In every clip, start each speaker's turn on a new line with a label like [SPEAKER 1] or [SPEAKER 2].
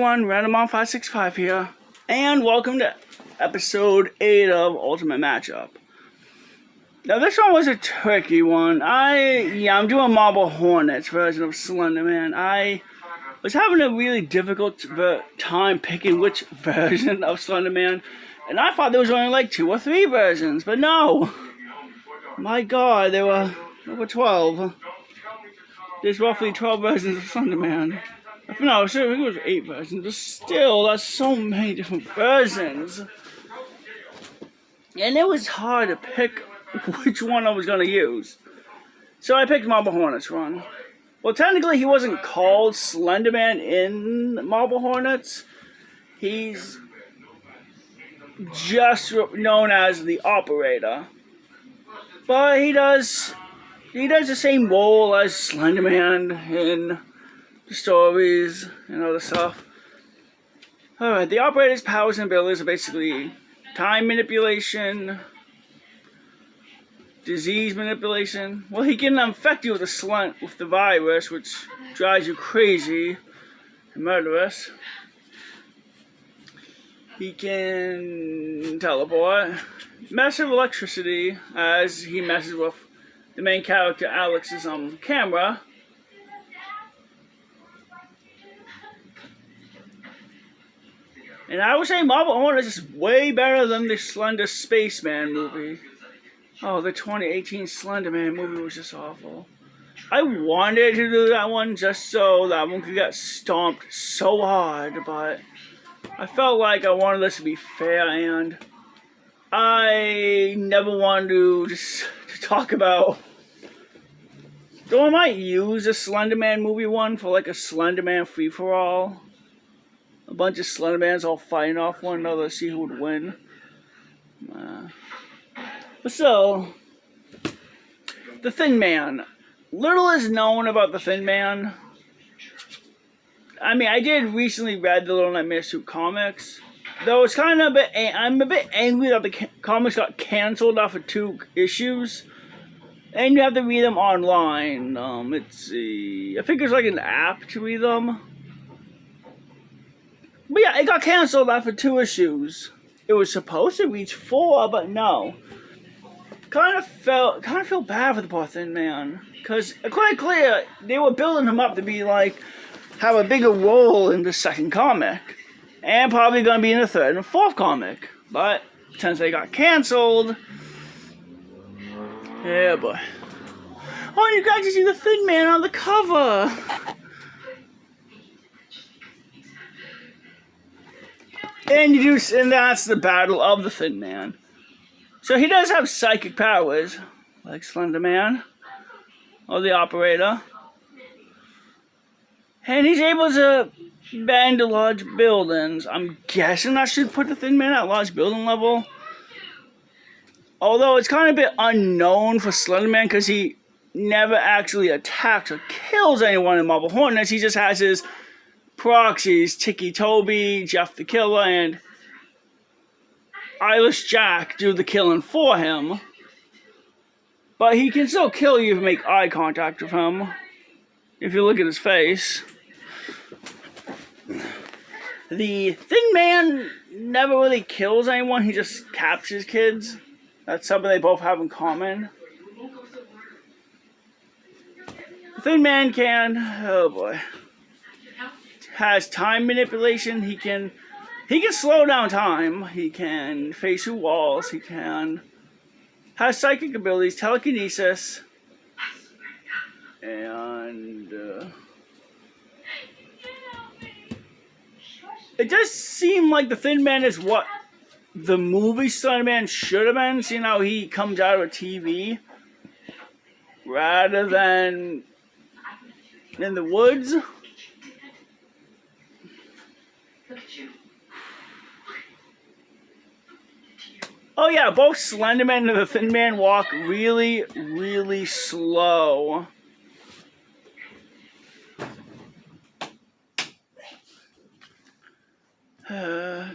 [SPEAKER 1] everyone, RandomOn565 here, and welcome to episode 8 of Ultimate Matchup. Now this one was a tricky one. I'm doing Marble Hornets version of Slender Man. I was having a really difficult time picking which version of Slender Man, and I thought there was only like 2 or 3 versions, but no! My god, there were over 12. There's roughly 12 versions of Slender Man. No, sure, I think it was 8 versions, but still, that's so many different versions. And it was hard to pick which one I was going to use. So I picked Marble Hornets one. Well, technically, he wasn't called Slender Man in Marble Hornets. He's just known as the Operator. But he does the same role as Slender Man in the stories and other stuff. Alright, the Operator's powers and abilities are basically time manipulation, disease manipulation. Well, he can infect you with the virus, which drives you crazy and murderous. He can teleport, mess with electricity, as he messes with the main character Alex's camera. And I would say Marble Hornets is way better than the Slender Spaceman movie. Oh, the 2018 Slender Man movie was just awful. I wanted to do that one just so that one could get stomped so hard, but I felt like I wanted this to be fair, and I never wanted to talk about. Though I might use a Slender Man movie one for like a Slender Man free-for-all. A bunch of Slendermans all fighting off one another to see who would win. But so, the Thin Man. Little is known about the Thin Man. I mean, I did recently read the Little Nightmare Suit comics. Though it's kind of I'm a bit angry that the comics got canceled after 2 issues. And you have to read them online. Let's see. I think there's like an app to read them. But yeah, it got canceled after 2 issues. It was supposed to reach 4, but no. Kind of feel bad for the poor Thin Man, because quite clear they were building him up to be like have a bigger role in the 2nd comic, and probably gonna be in the 3rd and 4th comic. But since they got canceled, yeah, boy. Oh, you got to see the Thin Man on the cover. And that's the battle of the Thin Man. So he does have psychic powers, like Slender Man, or the Operator. And he's able to bend to large buildings. I'm guessing that should put the Thin Man at large building level. Although it's kind of a bit unknown for Slender Man, because he never actually attacks or kills anyone in Marble Hornets. He just has his proxies, Tiki Toby, Jeff the Killer, and Eyeless Jack do the killing for him. But he can still kill you if you make eye contact with him. If you look at his face. The Thin Man never really kills anyone, he just captures kids. That's something they both have in common. The Thin Man can, oh boy, has time manipulation. He can slow down time. He can face through walls. He has psychic abilities, telekinesis, and it does seem like the Thin Man is what the movie Slender Man should have been, seeing how he comes out of a TV rather than in the woods. Oh yeah, both Slender Man and the Thin Man walk really, really slow.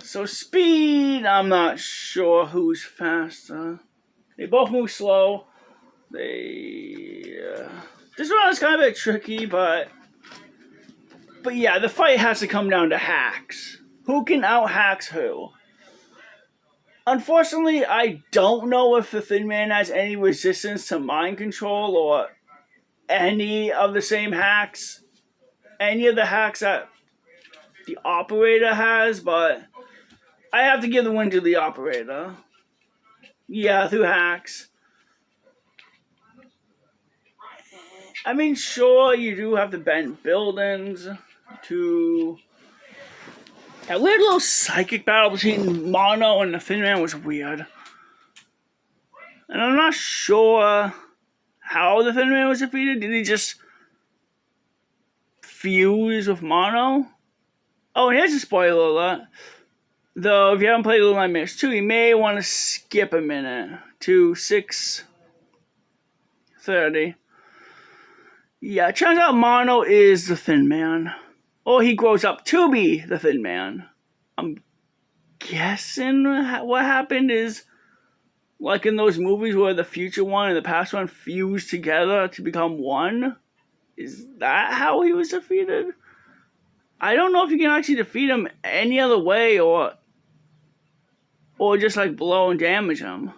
[SPEAKER 1] So speed, I'm not sure who's faster. They both move slow. This one is kind of a bit tricky, but But yeah, the fight has to come down to hacks. Who can out-hacks who? Unfortunately, I don't know if the Thin Man has any resistance to mind control or any of the same hacks. Any of the hacks that the operator has, but I have to give the win to the operator. Yeah, through hacks. I mean, sure, you do have to bend buildings to... That weird little psychic battle between Mono and the Thin Man was weird. And I'm not sure how the Thin Man was defeated. Did he just fuse with Mono? Oh, and here's a spoiler alert. Though, if you haven't played Little Nightmares 2, you may want to skip a minute to 6:30. Yeah, it turns out Mono is the Thin Man. Or he grows up to be the Thin Man. I'm guessing what happened is, like in those movies where the future one and the past one fused together to become one. Is that how he was defeated? I don't know if you can actually defeat him any other way or just like blow and damage him.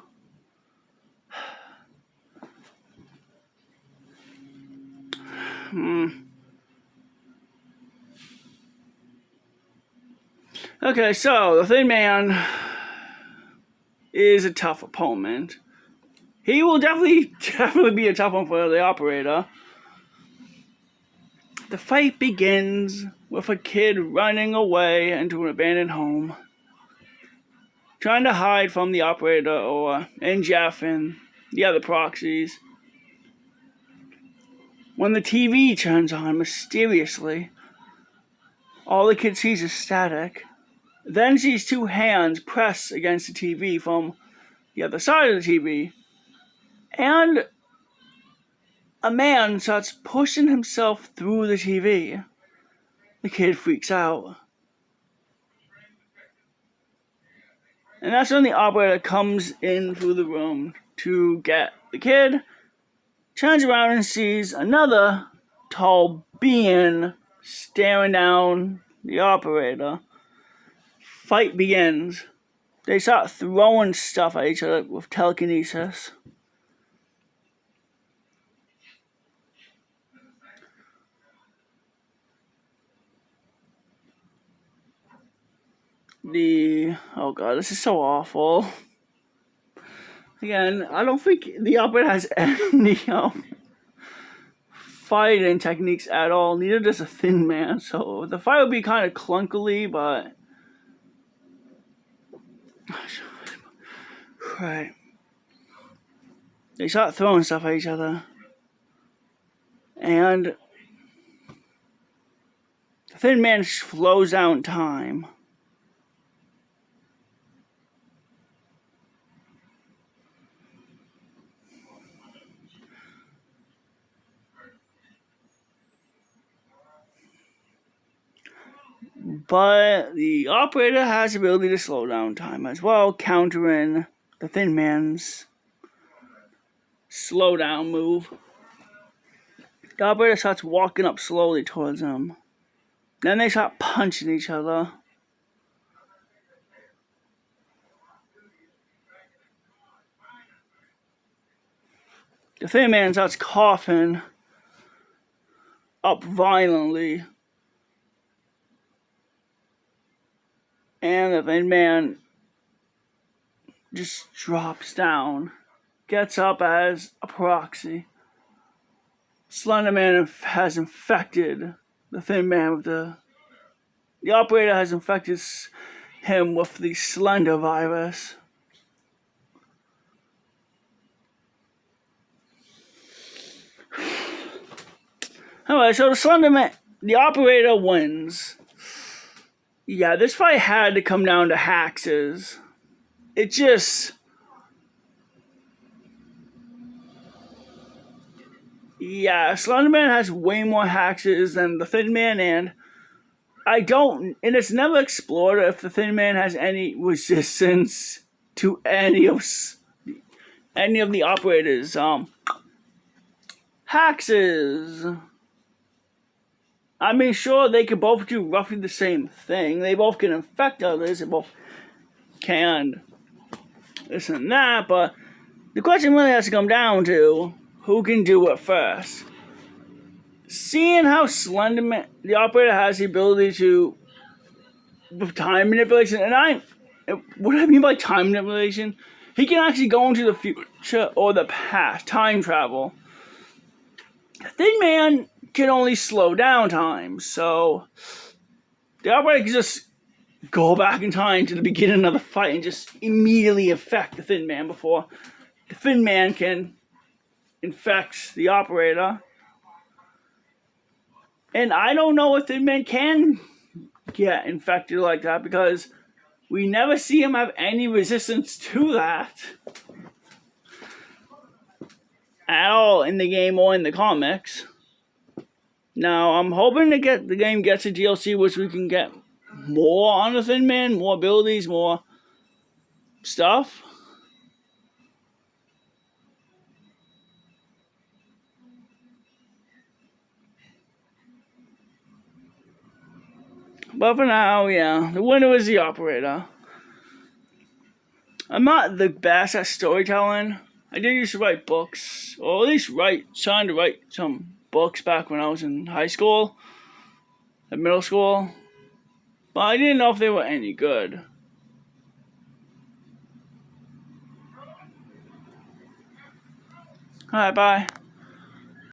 [SPEAKER 1] Okay, so the Thin Man is a tough opponent. He will definitely be a tough one for the operator. The fight begins with a kid running away into an abandoned home, trying to hide from the operator and Jeff and the other proxies. When the TV turns on mysteriously, all the kid sees is static. Then sees two hands press against the TV from the other side of the TV. And a man starts pushing himself through the TV. The kid freaks out. And that's when the operator comes in through the room to get the kid, turns around and sees another tall being staring down the operator. Fight begins. They start throwing stuff at each other with telekinesis. Oh god, this is so awful. Again, I don't think the operator has any fighting techniques at all. Neither does a Thin Man. So the fight would be kind of clunkily, but... Right. They start throwing stuff at each other. And the Thin Man slows down time. But the operator has the ability to slow down time as well, countering the Thin Man's slow down move. The operator starts walking up slowly towards him. Then they start punching each other. The Thin Man starts coughing up violently. And the Thin Man just drops down, gets up as a proxy. Slender Man has infected the Thin Man with the operator has infected him with the Slender virus. Alright, so the operator wins. Yeah, this fight had to come down to haxes. It just... Yeah, Slenderman has way more haxes than the Thin Man, and it's never explored if the Thin Man has any resistance to any of the operators' haxes. I mean, sure, they could both do roughly the same thing. They both can infect others. They both can this and that. But the question really has to come down to who can do it first. Seeing how Slenderman, the operator, has the ability to with time manipulation, and what do I mean by time manipulation? He can actually go into the future or the past, time travel. Thin Man can only slow down time, so the operator can just go back in time to the beginning of the fight and just immediately affect the Thin Man before the Thin Man can infect the operator. And I don't know if Thin Man can get infected like that because we never see him have any resistance to that at all in the game or in the comics. Now, I'm hoping to get the game gets a DLC which we can get more on the Thin Man, more abilities, more stuff. But for now, yeah, the winner is the operator. I'm not the best at storytelling. I did used to write books, or at least trying to write some books back when I was in high school, in middle school. But I didn't know if they were any good. Alright, bye.